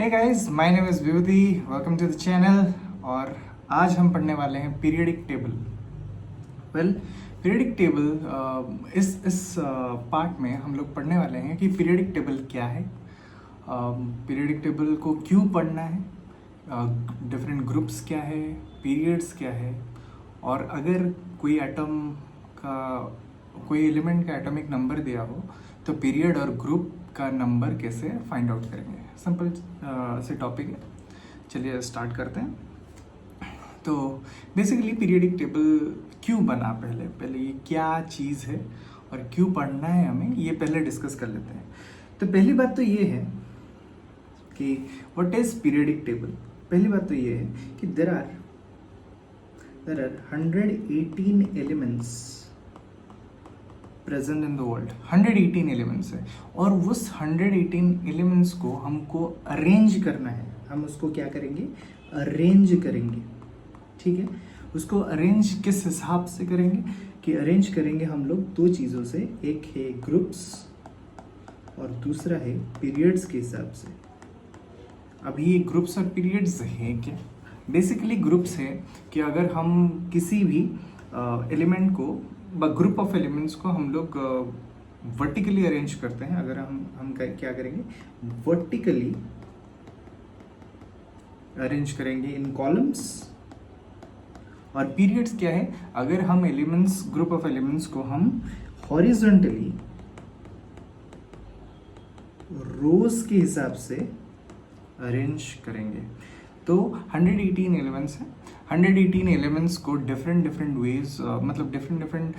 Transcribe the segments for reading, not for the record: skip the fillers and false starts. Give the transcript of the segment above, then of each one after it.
Hey guys, my name is Vibhuti, welcome to the channel. और आज हम पढ़ने वाले हैं पीरियडिक टेबल। पीरियडिक टेबल इस पार्ट में हम लोग पढ़ने वाले हैं कि पीरियडिक टेबल क्या है, पीरियडिक टेबल को क्यों पढ़ना है, डिफरेंट ग्रुप्स क्या है, पीरियड्स क्या है, और अगर कोई एटम का कोई एलिमेंट का एटॉमिक नंबर दिया हो तो पीरियड और ग्रुप का नंबर कैसे फाइंड आउट करेंगे। सिंपल से टॉपिक है, चलिए स्टार्ट करते हैं। तो बेसिकली पीरियडिक टेबल क्यों बना, पहले ये क्या चीज़ है और क्यों पढ़ना है हमें, ये पहले डिस्कस कर लेते हैं। तो पहली बात तो ये है कि व्हाट इज़ पीरियडिक टेबल। पहली बात तो ये है कि there are 118 elements present in the world. 118 elements है और उस 118 एलिमेंट्स को हमको अरेंज करना है। हम उसको क्या करेंगे, अरेंज करेंगे, ठीक है। उसको अरेंज किस हिसाब से करेंगे कि अरेंज करेंगे हम लोग दो चीज़ों से, एक है ग्रुप्स और दूसरा है पीरियड्स के हिसाब से। अभी ये ग्रुप्स और पीरियड्स है क्या? बेसिकली ग्रुप्स है कि अगर हम किसी भी एलिमेंट को, ग्रुप ऑफ एलिमेंट्स को हम लोग वर्टिकली अरेंज करते हैं। अगर हम क्या करेंगे, वर्टिकली अरेंज करेंगे इन कॉलम्स। और पीरियड्स क्या है, अगर हम एलिमेंट्स, ग्रुप ऑफ एलिमेंट्स को हम हॉरिजॉन्टली रोज के हिसाब से अरेंज करेंगे। तो 118 एलिमेंट्स हैं। 118 एलिमेंट्स को डिफरेंट वेज, मतलब डिफरेंट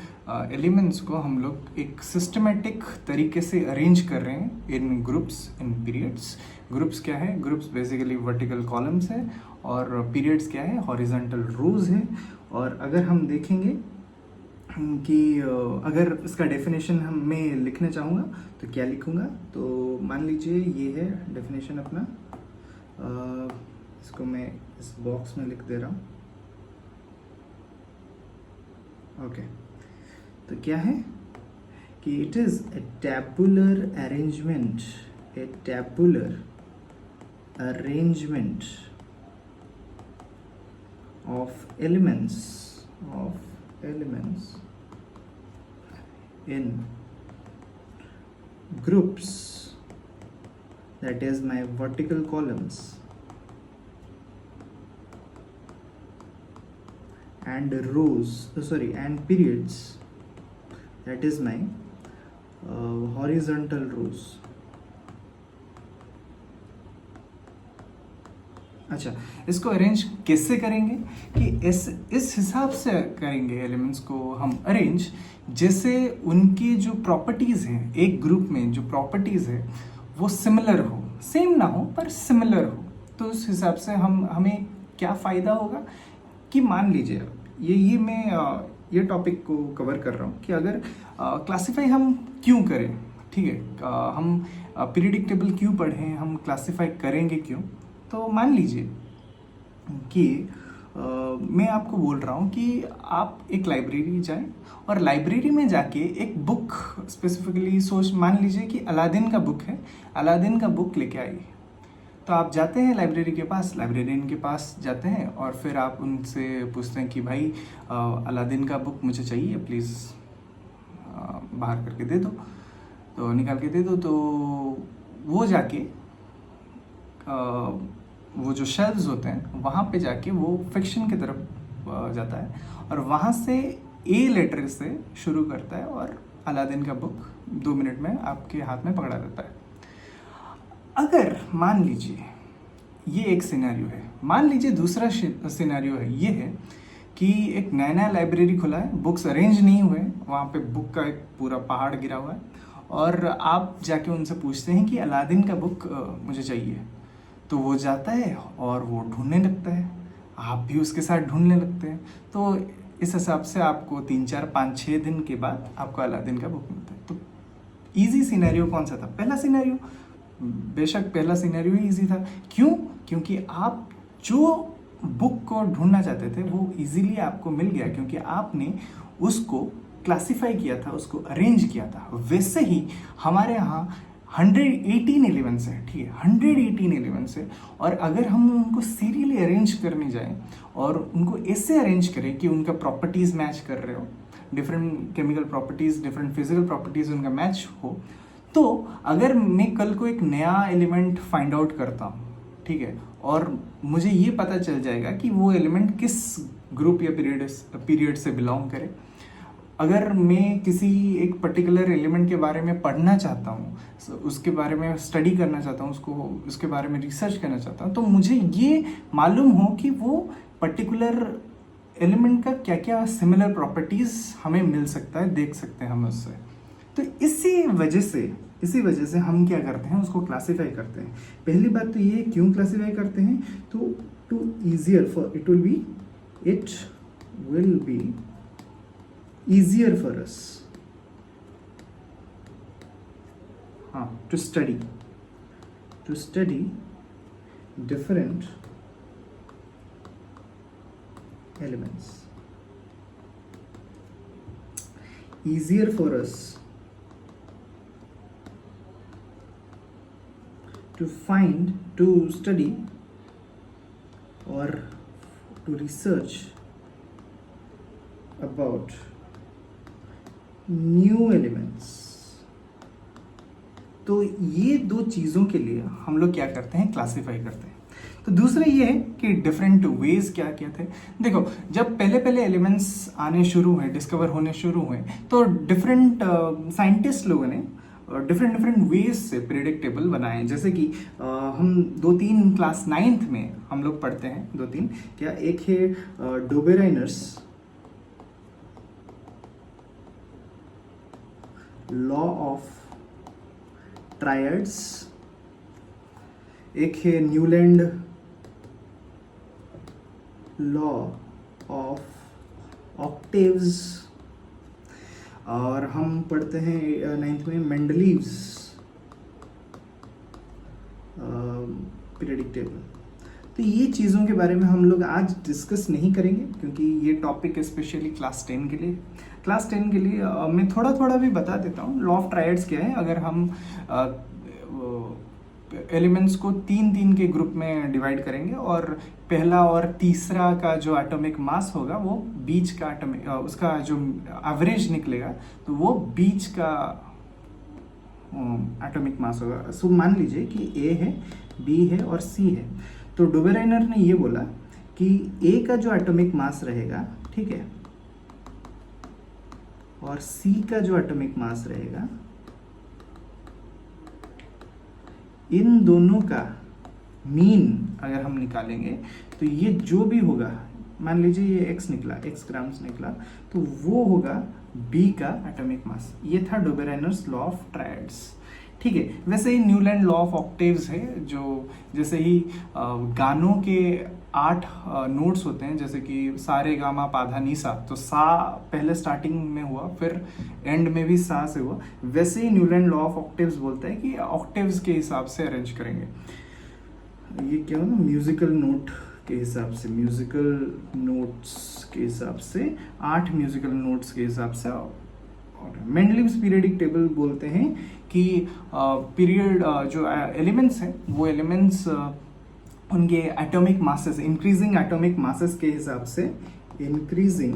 एलिमेंट्स को हम लोग एक सिस्टमेटिक तरीके से अरेंज कर रहे हैं इन ग्रुप्स, इन पीरियड्स। ग्रुप्स क्या है, ग्रुप्स बेसिकली वर्टिकल कॉलम्स है और पीरियड्स क्या है, हॉरिजॉन्टल रोज है। और अगर हम देखेंगे कि अगर इसका डेफिनेशन मैं लिखना चाहूँगा तो क्या लिखूँगा, तो मान लीजिए ये है डेफिनेशन अपना। इसको मैं इस बॉक्स में लिख दे रहा हूँ। ओके, तो क्या है कि it is a tabular arrangement, A tabular arrangement of elements in groups, that is my vertical columns, and rows, and periods, that is my horizontal rows। अच्छा, इसको अरेंज कैसे करेंगे कि इस हिसाब से करेंगे एलिमेंट्स को हम अरेंज, जैसे उनकी जो प्रॉपर्टीज़ हैं, एक ग्रुप में जो प्रॉपर्टीज़ है वो सिमिलर हो, सेम ना हो पर सिमिलर हो। तो उस हिसाब से हमें क्या फ़ायदा होगा कि मान लीजिए मैं ये टॉपिक को कवर कर रहा हूँ कि अगर क्लासीफाई हम क्यों करें, ठीक है, हम पीरियडिक टेबल क्यों पढ़ें, हम क्लासीफाई करेंगे क्यों। तो मान लीजिए कि मैं आपको बोल रहा हूँ कि आप एक लाइब्रेरी जाएं और लाइब्रेरी में जाके एक बुक स्पेसिफिकली मान लीजिए कि अलादीन का बुक है, अलादीन का बुक लेके आइए। तो आप जाते हैं लाइब्रेरी के पास, लाइब्रेरियन के पास जाते हैं और फिर आप उनसे पूछते हैं कि भाई अलादीन का बुक मुझे चाहिए, प्लीज़ बाहर करके दे दो, तो निकाल के दे दो। तो वो जाके वो जो शेल्व्स होते हैं वहाँ पे जाके वो फिक्शन की तरफ जाता है और वहाँ से ए लेटर से शुरू करता है और अलादीन का बुक 2 मिनट में आपके हाथ में पकड़ा देता है। अगर मान लीजिए ये एक सिनेरियो है, मान लीजिए दूसरा सिनेरियो है, ये है कि एक नया लाइब्रेरी खुला है, बुक्स अरेंज नहीं हुए, वहाँ पे बुक का एक पूरा पहाड़ गिरा हुआ है और आप जाके उनसे पूछते हैं कि अलादीन का बुक मुझे चाहिए। तो वो जाता है और वो ढूंढने लगता है, आप भी उसके साथ ढूंढने लगते हैं। तो इस हिसाब से आपको 3, 4, 5, 6 दिन के बाद आपको अलादीन का बुक मिलता है। तो ईजी सिनेरियो कौन सा था? पहला सिनेरियो। बेशक पहला सिनेरियो ही ईजी था। क्यों? क्योंकि आप जो बुक को ढूंढना चाहते थे वो इजीली आपको मिल गया, क्योंकि आपने उसको क्लासिफाई किया था, उसको अरेंज किया था। वैसे ही हमारे यहाँ 118 एलिमेंट्स है, ठीक है, 118 एलिमेंट्स है। और अगर हम उनको सीरियली अरेंज करने जाएं और उनको ऐसे अरेंज करें कि उनका प्रॉपर्टीज मैच कर रहे हो, different chemical properties, different physical properties उनका मैच हो, तो अगर मैं कल को एक नया एलिमेंट फाइंड आउट करता हूँ, ठीक है, और मुझे ये पता चल जाएगा कि वो एलिमेंट किस ग्रुप या पीरियड से बिलोंग करे। अगर मैं किसी एक पर्टिकुलर एलिमेंट के बारे में पढ़ना चाहता हूँ, उसके बारे में स्टडी करना चाहता हूँ, उसके बारे में रिसर्च करना चाहता हूँ, तो मुझे ये मालूम हो कि वो पर्टिकुलर एलिमेंट का क्या क्या सिमिलर प्रॉपर्टीज हमें मिल सकता है, देख सकते हैं हम उससे। तो इसी वजह से हम क्या करते हैं, उसको क्लासीफाई करते हैं। पहली बात तो ये, क्यों क्लासीफाई करते हैं, तो to easier for it will be easier for us to study different elements, easier for us to study or to research about new elements. तो ये दो चीज़ों के लिए हम लोग क्या करते हैं, क्लासीफाई करते हैं। तो दूसरा ये है कि डिफरेंट वेज क्या क्या थे। देखो, जब पहले एलिमेंट्स आने शुरू हुए, डिस्कवर होने शुरू हुए, तो डिफरेंट साइंटिस्ट लोगों ने डिफरेंट वेज से पीरियडिक टेबल बनाए। जैसे कि हम 2-3 क्लास 9th में हम लोग पढ़ते हैं, 2-3 क्या, एक है डोबेराइनर्स लॉ ऑफ ट्रायड्स, एक है न्यूलैंड लॉ ऑफ ऑक्टेव्स, और हम पढ़ते हैं 9th में मेंडलीव्स पीरियडिक टेबल। तो ये चीज़ों के बारे में हम लोग आज डिस्कस नहीं करेंगे, क्योंकि ये टॉपिक स्पेशली क्लास 10 के लिए। मैं थोड़ा भी बता देता हूँ। लॉ ऑफ ट्रायड्स क्या है, अगर हम एलिमेंट्स को 3-3 के ग्रुप में डिवाइड करेंगे और पहला और तीसरा का जो एटॉमिक मास होगा वो बीच का उसका जो एवरेज निकलेगा, तो वो बीच का एटॉमिक मास होगा। सो मान लीजिए कि ए है, बी है और सी है। तो डोबेराइनर ने ये बोला कि ए का जो एटॉमिक मास रहेगा, ठीक है, और सी का जो एटॉमिक मास रहेगा, इन दोनों का मीन अगर हम निकालेंगे तो ये जो भी होगा, मान लीजिए ये x निकला, x ग्राम्स निकला, तो वो होगा b का एटॉमिक मास। ये था डोबेराइनर्स लॉ ऑफ ट्रायड्स, ठीक है। वैसे ही न्यूलैंड लॉ ऑफ ऑक्टेव्स है, जो जैसे ही गानों के 8 नोट्स होते हैं, जैसे कि सा रे गा मा पा धा नी सा, तो सा पहले स्टार्टिंग में हुआ, फिर एंड में भी सा से हुआ। वैसे ही न्यूलैंड लॉ ऑफ ऑक्टेव्स बोलता है कि ऑक्टेव्स के हिसाब से अरेंज करेंगे। ये क्या हो ना, म्यूजिकल नोट के हिसाब से, म्यूजिकल नोट्स के हिसाब से, 8 म्यूजिकल नोट्स के हिसाब से। मेंडलीव्स पीरियडिक टेबल बोलते हैं कि पीरियड जो एलिमेंट्स हैं, वो एलिमेंट्स उनके atomic masses, increasing atomic masses के हिसाब से, इंक्रीजिंग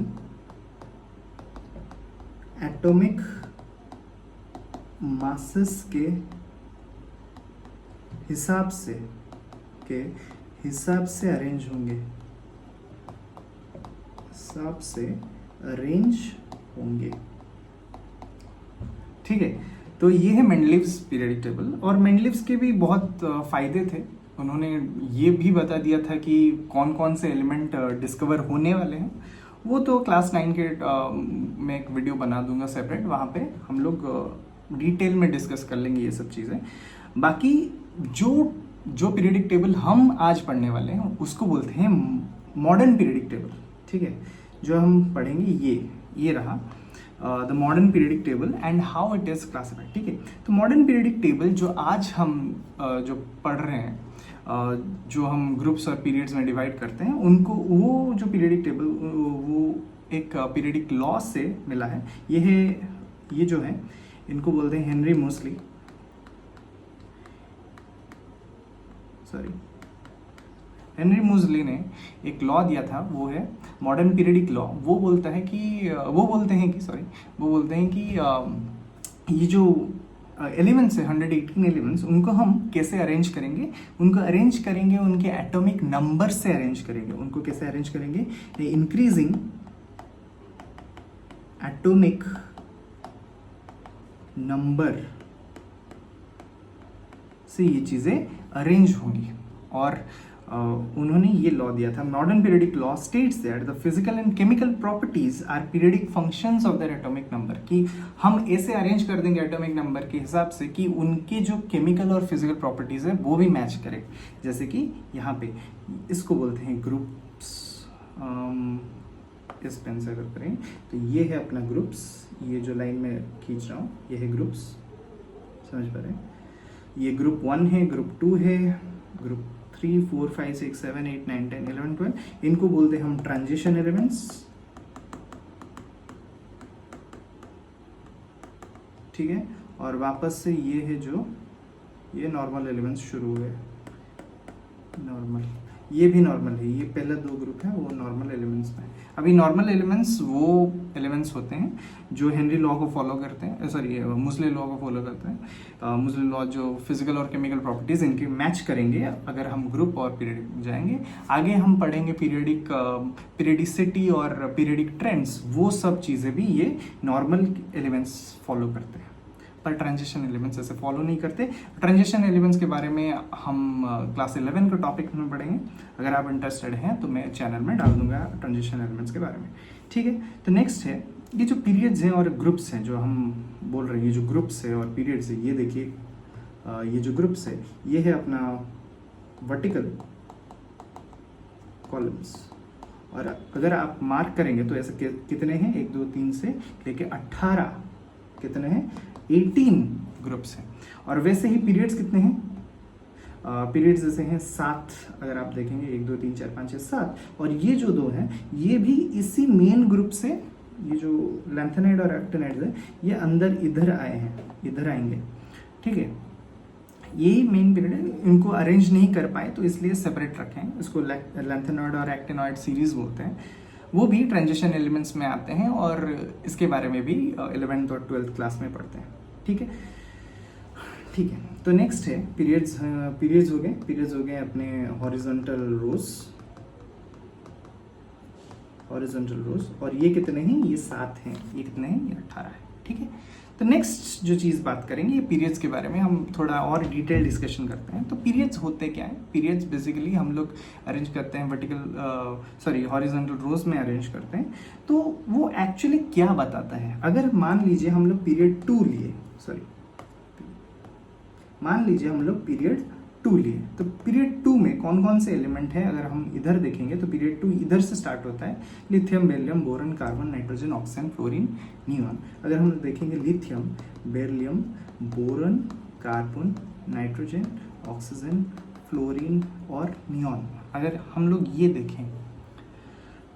एटॉमिक मासेस के हिसाब से अरेंज होंगे, ठीक है। तो ये है मेंडलीव्स पीरियडिक टेबल। और मेंडलीव्स के भी बहुत फायदे थे। उन्होंने ये भी बता दिया था कि कौन कौन से एलिमेंट डिस्कवर होने वाले हैं। वो तो क्लास 9 के मैं एक वीडियो बना दूंगा सेपरेट, वहाँ पे हम लोग डिटेल में डिस्कस कर लेंगे ये सब चीज़ें। बाकी जो पीरियडिक टेबल हम आज पढ़ने वाले हैं उसको बोलते हैं मॉडर्न पीरियडिक टेबल, ठीक है। जो हम पढ़ेंगे ये रहा the modern periodic table and how it is classified, ठीक है। तो मॉडर्न पीरियडिक टेबल जो आज हम जो पढ़ रहे हैं, जो हम ग्रुप्स और पीरियड्स में डिवाइड करते हैं, उनको वो जो पीरियडिक टेबल वो एक पीरियडिक लॉ से मिला है। ये जो है इनको बोलते हैं हेनरी मोस्ली, सॉरी, हेनरी मोज़ली ने एक लॉ दिया था, वो है मॉडर्न पीरियडिक लॉ। वो बोलते हैं कि ये जो एलिमेंट्स है 118 एलिमेंट्स, उनको हम कैसे अरेंज करेंगे, उनके एटॉमिक नंबर से अरेंज करेंगे। उनको कैसे अरेंज करेंगे? इंक्रीजिंग एटॉमिक नंबर से ये चीज़ें अरेंज होंगी। और उन्होंने ये लॉ दिया था, modern periodic law states that the physical and chemical properties are periodic functions of their atomic number, कि हम ऐसे अरेंज कर देंगे एटॉमिक नंबर के हिसाब से कि उनके जो केमिकल और फिजिकल प्रॉपर्टीज है वो भी मैच करे। जैसे कि यहाँ पे इसको बोलते हैं ग्रुप्स। इस पेन से अगर करें तो ये है अपना ग्रुप्स, ये जो लाइन में खींच रहा हूँ ये है ग्रुप्स, समझ पा रहे हैं? ये ग्रुप 1 है, ग्रुप 2 है, ग्रुप 3, 4, 5, 6, 7, 8, 9, 10, 11, 12। इनको बोलते हैं हम ट्रांजिशन एलिमेंट्स, ठीक है। और वापस से ये है जो ये नॉर्मल एलिमेंट्स शुरू हुए, नॉर्मल, ये भी नॉर्मल है। ये पहला 2 ग्रुप है वो नॉर्मल एलिमेंट्स में। अभी नॉर्मल एलिमेंट्स वो एलिमेंट्स होते हैं जो हेनरी लॉ को फॉलो करते हैं, सॉरी मोज़ले लॉ को फॉलो करते हैं। मोज़ले लॉ जो फिजिकल और केमिकल प्रॉपर्टीज इनके मैच करेंगे अगर हम ग्रुप और पीरियड जाएंगे। आगे हम पढ़ेंगे पीरियडिसिटी और पीरियडिक ट्रेंड्स, वो सब चीज़ें भी ये नॉर्मल एलिमेंट्स फॉलो करते हैं, पर ट्रांजिशन एलिमेंट्स ऐसे फॉलो नहीं करते। ट्रांजिशन एलिमेंट्स के बारे में हम क्लास 11 के टॉपिक में पढ़ेंगे। अगर आप इंटरेस्टेड हैं तो मैं चैनल में डाल दूंगा ट्रांजिशन एलिमेंट्स के बारे में, ठीक है। तो नेक्स्ट है ये जो पीरियड्स हैं और ग्रुप्स हैं, जो हम बोल रहे हैं, ये जो ग्रुप्स है और पीरियड्स है, ये देखिए ये जो ग्रुप्स है ये है अपना वर्टिकल कॉलम्स। और अगर आप मार्क करेंगे तो ऐसे कितने हैं, 1, 2, 3 से लेके 18 कितने हैं, 18 ग्रुप्स हैं। और वैसे ही पीरियड्स कितने हैं, पीरियड्स जैसे हैं 7, अगर आप देखेंगे 1, 2, 3, 4, 5, 6, 7। और ये जो 2 हैं ये भी इसी मेन ग्रुप से, ये जो लैंथेनाइड और एक्टिनाइड है ये अंदर इधर आए हैं, इधर आएंगे, ठीक है। ये मेन पीरियड है, इनको अरेंज नहीं कर पाए तो इसलिए सेपरेट रखे हैं। इसको लैंथेनाइड और एक्टिनॉइड सीरीज बोलते हैं। वो भी ट्रांजिशन एलिमेंट्स में आते हैं और इसके बारे में भी 11th और 12th क्लास में पढ़ते हैं, ठीक है। ठीक है, तो नेक्स्ट है पीरियड्स हो गए अपने हॉरिजॉन्टल रोज, और ये कितने हैं, ये 7 हैं, ये कितने हैं, ये 18 है, ठीक है। तो नेक्स्ट जो चीज़ बात करेंगे ये पीरियड्स के बारे में, हम थोड़ा और डिटेल डिस्कशन करते हैं। तो पीरियड्स होते क्या है? पीरियड्स बेसिकली हम लोग अरेंज करते हैं हॉरिजॉन्टल रोज में अरेंज करते हैं। तो वो एक्चुअली क्या बताता है? अगर मान लीजिए हम लोग पीरियड 2 लिए, तो पीरियड 2 में कौन कौन से एलिमेंट है? अगर हम इधर देखेंगे तो पीरियड 2 इधर से स्टार्ट होता है, lithium, beryllium, boron, carbon, nitrogen, oxygen, fluorine, neon. अगर हम देखेंगे lithium, beryllium, boron, carbon, nitrogen, oxygen, fluorine और नियॉन, अगर हम लोग ये देखें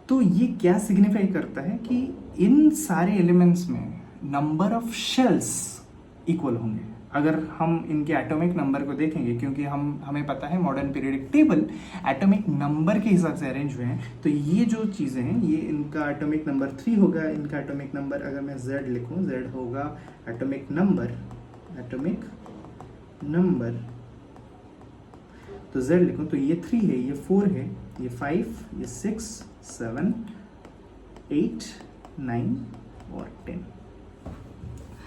तो ये क्या सिग्निफाई करता है कि इन सारे एलिमेंट्स में नंबर ऑफ शेल्स इक्वल होंगे। अगर हम इनके एटॉमिक नंबर को देखेंगे, क्योंकि हमें पता है modern periodic table atomic number के हिसाब से अरेंज हुए हैं, तो ये जो चीज़ें हैं ये इनका एटॉमिक नंबर 3 होगा। इनका एटॉमिक नंबर अगर मैं Z लिखूं, Z होगा एटॉमिक नंबर, तो Z लिखूं तो ये 3 है, ये 4 है, ये 5, ये 6, 7, 8, 9 और 10।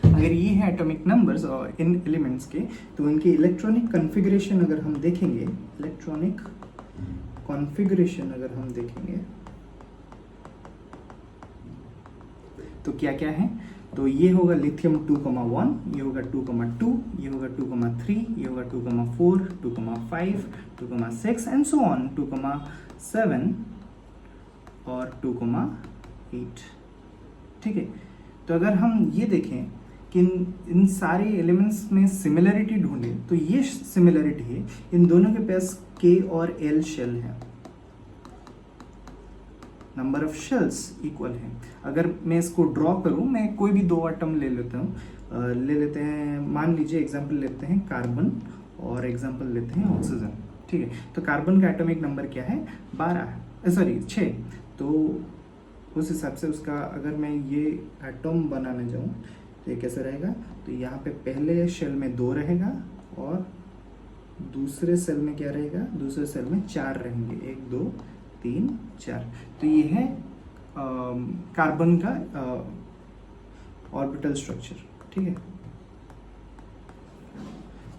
अगर ये है एटॉमिक नंबर्स और इन एलिमेंट्स के, तो इनके इलेक्ट्रॉनिक कॉन्फ़िगरेशन अगर हम देखेंगे, तो क्या क्या है? तो ये होगा लिथियम 2,1, ये होगा 2,2, ये होगा 2,3, ये होगा 2,4, 2,5, 2,6 एंड सो ऑन, 2,7 और 2,8, ठीक है। तो अगर हम ये देखें कि इन सारे एलिमेंट्स में सिमिलरिटी ढूंढें, तो ये सिमिलरिटी है, इन दोनों के पास K और L शेल है, नंबर ऑफ शेल्स इक्वल है। अगर मैं इसको ड्रॉ करूं, मैं कोई भी 2 एटम ले लेते हैं, मान लीजिए एग्जांपल लेते हैं कार्बन और एग्जांपल लेते हैं ऑक्सीजन। ठीक है। तो कार्बन का एटॉमिक नंबर क्या है, 12, सॉरी 6। तो उस हिसाब से उसका अगर मैं ये एटॉम बनाने जाऊँ तो ये कैसे रहेगा, तो यहाँ पे पहले शेल में 2 रहेगा और दूसरे सेल में क्या रहेगा, दूसरे सेल में 4 रहेंगे, 1 2 3 4। तो ये है कार्बन का ऑर्बिटल स्ट्रक्चर, ठीक है।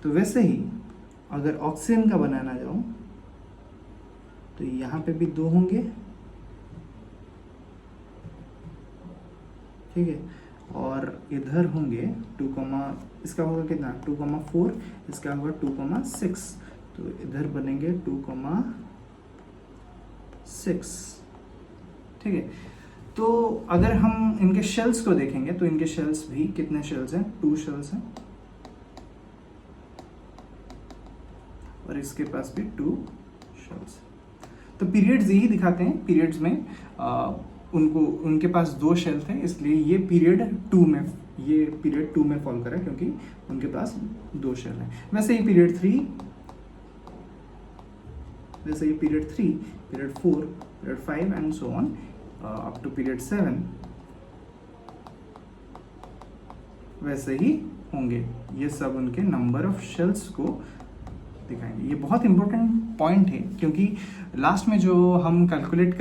तो वैसे ही अगर ऑक्सीजन का बनाना जाऊं तो यहाँ पे भी 2 होंगे, ठीक है। और इधर होंगे 2, इसका होगा कितना 2,4, इसका होगा 2,6। तो इधर बनेंगे 2,6, ठीक है। तो अगर हम इनके शेल्स को देखेंगे तो इनके शेल्स भी कितने शेल्स हैं, 2 शेल्स हैं, और इसके पास भी 2 शेल्स। तो पीरियड्स यही दिखाते हैं, पीरियड्स में उनके पास 2 शेल थे, इसलिए ये पीरियड 2 में फॉल कर रहा है क्योंकि उनके पास 2 शेल हैं। वैसे ये period 3, period 4, period 5 and so on up to period 7 वैसे ही होंगे। ये सब उनके नंबर ऑफ शेल्स को दिखाएंगे। ये बहुत इंपॉर्टेंट पॉइंट है क्योंकि लास्ट में जो हम कैलकुलेट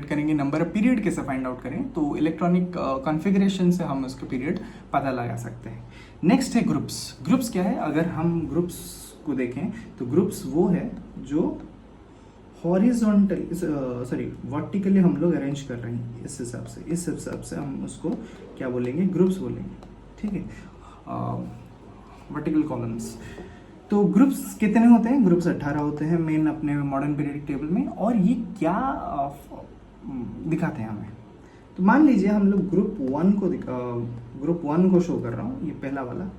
करेंगे नंबर ऑफ पीरियड कैसे फाइंड आउट करें, तो इलेक्ट्रॉनिक कॉन्फ़िगरेशन से हम उसके पीरियड पता लगा सकते हैं। नेक्स्ट है ग्रुप्स क्या है, अगर हम ग्रुप्स को देखें तो ग्रुप्स वो है जो वर्टिकली हम लोग अरेंज कर रहे हैं। इस हिसाब से हम उसको क्या बोलेंगे, ग्रुप्स बोलेंगे, ठीक है। Vertical columns. तो ग्रुप्स कितने होते हैं, ग्रुप्स 18 होते हैं मेन अपने मॉडर्न पीरियडिक टेबल में। और ये क्या दिखाते हैं हमें, तो मान लीजिए हम लोग ग्रुप 1 को शो कर रहा हूँ, ये पहला वाला,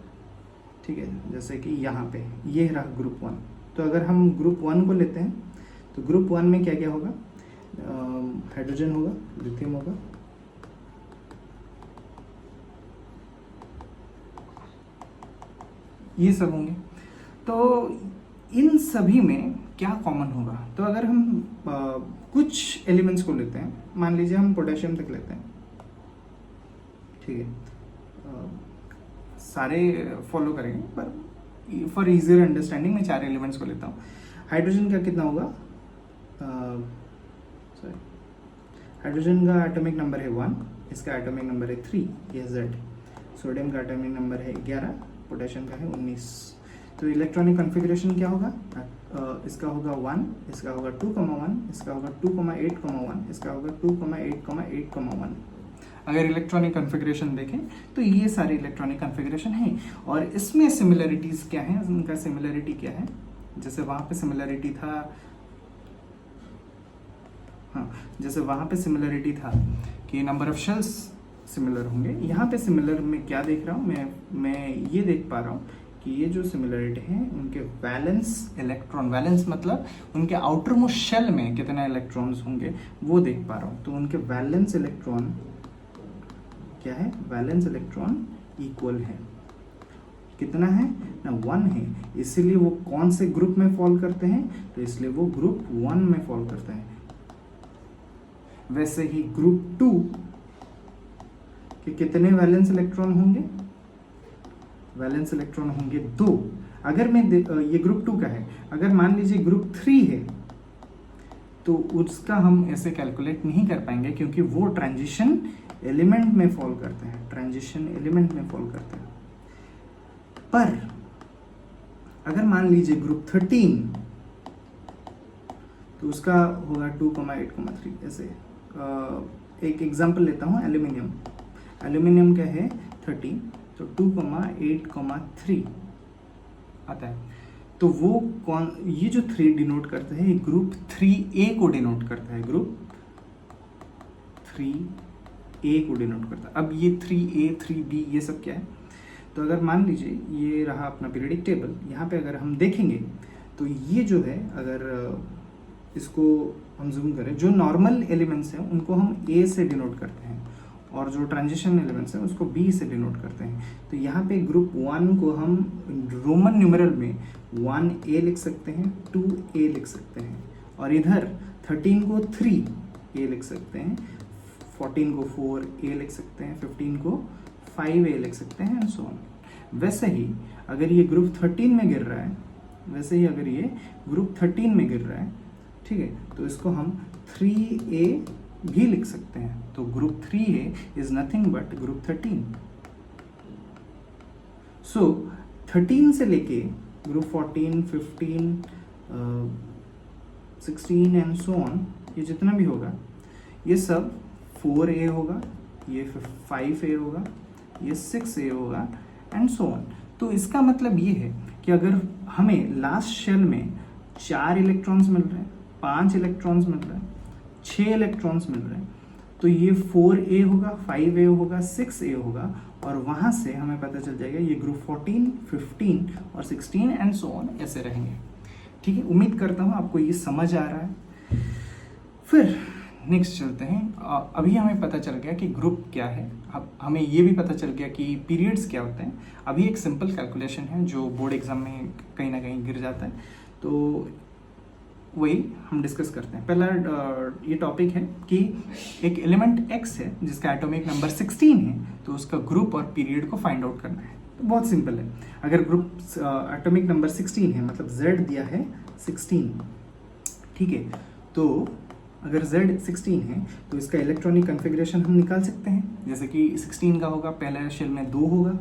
ठीक है। जैसे कि यहाँ पे ये रहा ग्रुप 1। तो अगर हम ग्रुप 1 को लेते हैं तो ग्रुप 1 में क्या क्या होगा, हाइड्रोजन होगा, लिथियम होगा, ये सब होंगे। तो इन सभी में क्या कॉमन होगा, तो अगर हम कुछ एलिमेंट्स को लेते हैं, मान लीजिए हम पोटेशियम तक लेते हैं, ठीक है। सारे फॉलो करेंगे पर फॉर इजियर अंडरस्टैंडिंग मैं 4 एलिमेंट्स को लेता हूँ। हाइड्रोजन का कितना होगा, हाइड्रोजन का एटॉमिक नंबर है 1, इसका एटॉमिक नंबर है 3, ये Z। सोडियम का एटॉमिक नंबर है 11, पोटेशियम का है 19। तो इलेक्ट्रॉनिक कॉन्फ़िगरेशन क्या होगा, इसका होगा 1, इसका होगा 2,1, इसका होगा 2,8,1, इसका होगा 2,8,8,1। अगर इलेक्ट्रॉनिक कॉन्फ़िगरेशन देखें तो ये सारे इलेक्ट्रॉनिक कॉन्फ़िगरेशन हैं। और इसमें सिमिलरिटीज़ क्या हैं, उनका सिमिलरिटी क्या है, जैसे वहाँ पे सिमिलरिटी था, जैसे वहाँ पे सिमिलरिटी था कि नंबर ऑफ शेल्स सिमिलर होंगे, यहाँ पे सिमिलर में क्या देख रहा हूँ मैं ये देख पा रहा हूँ कि ये जो सिमिलरिटी है उनके वैलेंस इलेक्ट्रॉन, वैलेंस मतलब उनके आउटर मोस्ट शेल में कितने इलेक्ट्रॉन्स होंगे वो देख पा रहा हूँ। तो उनके वैलेंस इलेक्ट्रॉन क्या है, वैलेंस इलेक्ट्रॉन इक्वल है, कितना है ना, 1 है। इसीलिए वो कौन से ग्रुप में फॉल करते हैं, तो इसलिए वो ग्रुप 1 में फॉल करते हैं। वैसे ही ग्रुप 2 के कितने वैलेंस इलेक्ट्रॉन होंगे, वैलेंस इलेक्ट्रॉन होंगे 2। अगर मैं ये ग्रुप 2 का है, अगर मान लीजिए ग्रुप 3 है तो उसका हम ऐसे कैलकुलेट नहीं कर पाएंगे क्योंकि वो ट्रांजिशन एलिमेंट में फॉल करते हैं, पर अगर मान लीजिए ग्रुप 13 तो उसका होगा 2,8,3। ऐसे एक एग्जांपल लेता हूँ, एल्यूमिनियम क्या है 30, तो 2,8,3 आता है। तो वो ये जो 3 डिनोट करते हैं, ये ग्रुप 3A को डिनोट करता है, ग्रुप 3A को डिनोट करता है। अब ये 3A 3B ये सब क्या है, तो अगर मान लीजिए ये रहा अपना पीरियडिक टेबल, यहाँ पे अगर हम देखेंगे तो ये जो है, अगर इसको हम जूम करें, जो नॉर्मल एलिमेंट्स हैं उनको हम A से डिनोट करते हैं और जो ट्रांजिशन एलिमेंट्स हैं उसको बी से डिनोट करते हैं। तो यहाँ पे ग्रुप 1 को हम रोमन न्यूमेरल में 1A लिख सकते हैं, 2A लिख सकते हैं, और इधर 13 को 3A लिख सकते हैं, 14 को 4A लिख सकते हैं, 15 को 5A लिख सकते हैं एंड सो ऑन। वैसे ही अगर ये ग्रुप 13 में गिर रहा है, वैसे ही अगर ये ग्रुप 13 में गिर रहा है, ठीक है, तो इसको हम 3A भी लिख सकते हैं। तो group 3A is nothing but group 13। सो 13 से लेके ग्रुप 14, 15, 16 एंड सो ऑन, ये जितना भी होगा ये सब 4A होगा, ये 5A होगा, ये 6A होगा एंड सो ऑन। तो इसका मतलब ये है कि अगर हमें लास्ट शेल में 4 इलेक्ट्रॉन्स मिल रहे हैं, 5 इलेक्ट्रॉन्स मिल रहे हैं, 6 इलेक्ट्रॉन्स मिल रहे हैं, तो ये 4A होगा, 5A होगा, 6A होगा, और वहाँ से हमें पता चल जाएगा ये ग्रुप 14, 15 और 16 एंड सो ऑन ऐसे रहेंगे। ठीक है, उम्मीद करता हूँ आपको ये समझ आ रहा है। फिर नेक्स्ट चलते हैं। अभी हमें पता चल गया कि ग्रुप क्या है, अब हमें ये भी पता चल गया कि पीरियड्स क्या होते हैं। अभी एक सिंपल कैलकुलेशन है जो बोर्ड एग्जाम में कहीं ना कहीं गिर जाता है, तो वही हम डिस्कस करते हैं। पहला ये टॉपिक है कि एक एलिमेंट X है जिसका एटॉमिक नंबर 16 है, तो उसका ग्रुप और पीरियड को फाइंड आउट करना है। तो बहुत सिंपल है, अगर ग्रुप एटॉमिक नंबर 16 है, मतलब Z दिया है 16, ठीक है, तो अगर Z 16 है तो इसका इलेक्ट्रॉनिक कन्फिग्रेशन हम निकाल सकते हैं। जैसे कि 16 का होगा, पहला शेल में 2 होगा,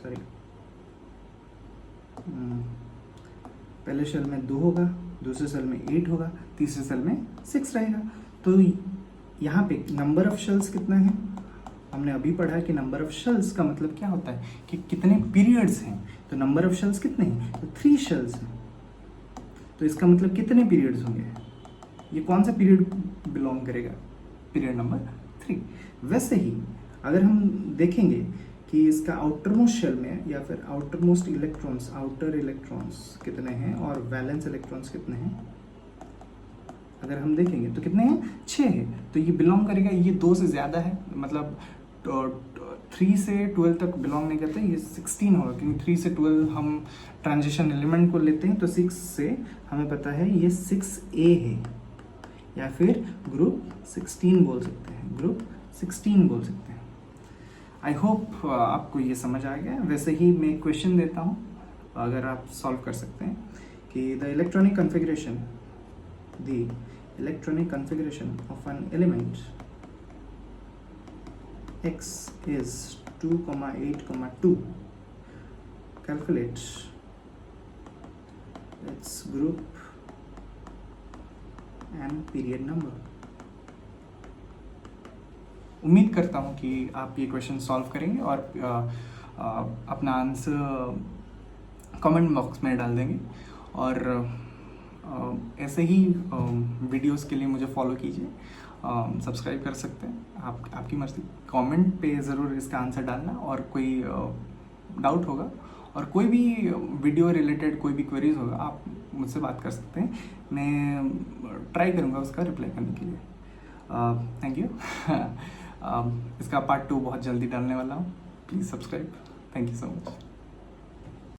सॉरी पहले शेल में 2 होगा, दूसरे सेल में 8 होगा, तीसरे सेल में 6 रहेगा। तो यहाँ पे नंबर ऑफ शेल्स कितना है, हमने अभी पढ़ा कि नंबर ऑफ शेल्स का मतलब क्या होता है कि कितने पीरियड्स हैं। तो नंबर ऑफ शेल्स कितने हैं, तो 3 शेल्स हैं, तो इसका मतलब कितने पीरियड्स होंगे, ये कौन सा पीरियड बिलोंग करेगा, पीरियड नंबर 3। वैसे ही अगर हम देखेंगे कि इसका आउटरमोस्ट शेल में या फिर आउटरमोस्ट इलेक्ट्रॉन्स, आउटर इलेक्ट्रॉन्स कितने हैं और वैलेंस इलेक्ट्रॉन्स कितने हैं, अगर हम देखेंगे तो कितने हैं, 6 है, तो ये बिलोंग करेगा, ये 2 से ज़्यादा है, मतलब 3 से 12 तक बिलोंग नहीं करते, ये 16 होगा, क्योंकि 3 से 12 हम ट्रांजिशन एलिमेंट को लेते हैं, तो 6 से हमें पता है ये 6A है, या फिर ग्रुप 16 बोल सकते हैं, ग्रुप 16 बोल सकते हैं। आई होप आपको ये समझ आ गया। वैसे ही मैं क्वेश्चन देता हूँ, अगर आप सॉल्व कर सकते हैं कि the electronic configuration of an element X is 2,8,2. Calculate its group and period number. उम्मीद करता हूँ कि आप ये क्वेश्चन सॉल्व करेंगे और अपना आंसर कमेंट बॉक्स में डाल देंगे, और ऐसे ही वीडियोस के लिए मुझे फॉलो कीजिए, सब्सक्राइब कर सकते हैं, आपकी मर्जी। कमेंट पे ज़रूर इसका आंसर डालना, और कोई डाउट होगा और कोई भी वीडियो रिलेटेड कोई भी क्वेरीज होगा, आप मुझसे बात कर सकते हैं, मैं ट्राई करूँगा उसका रिप्लाई करने के लिए। Thank you. इसका पार्ट 2 बहुत जल्दी डालने वाला हूँ, please subscribe. Thank you so much.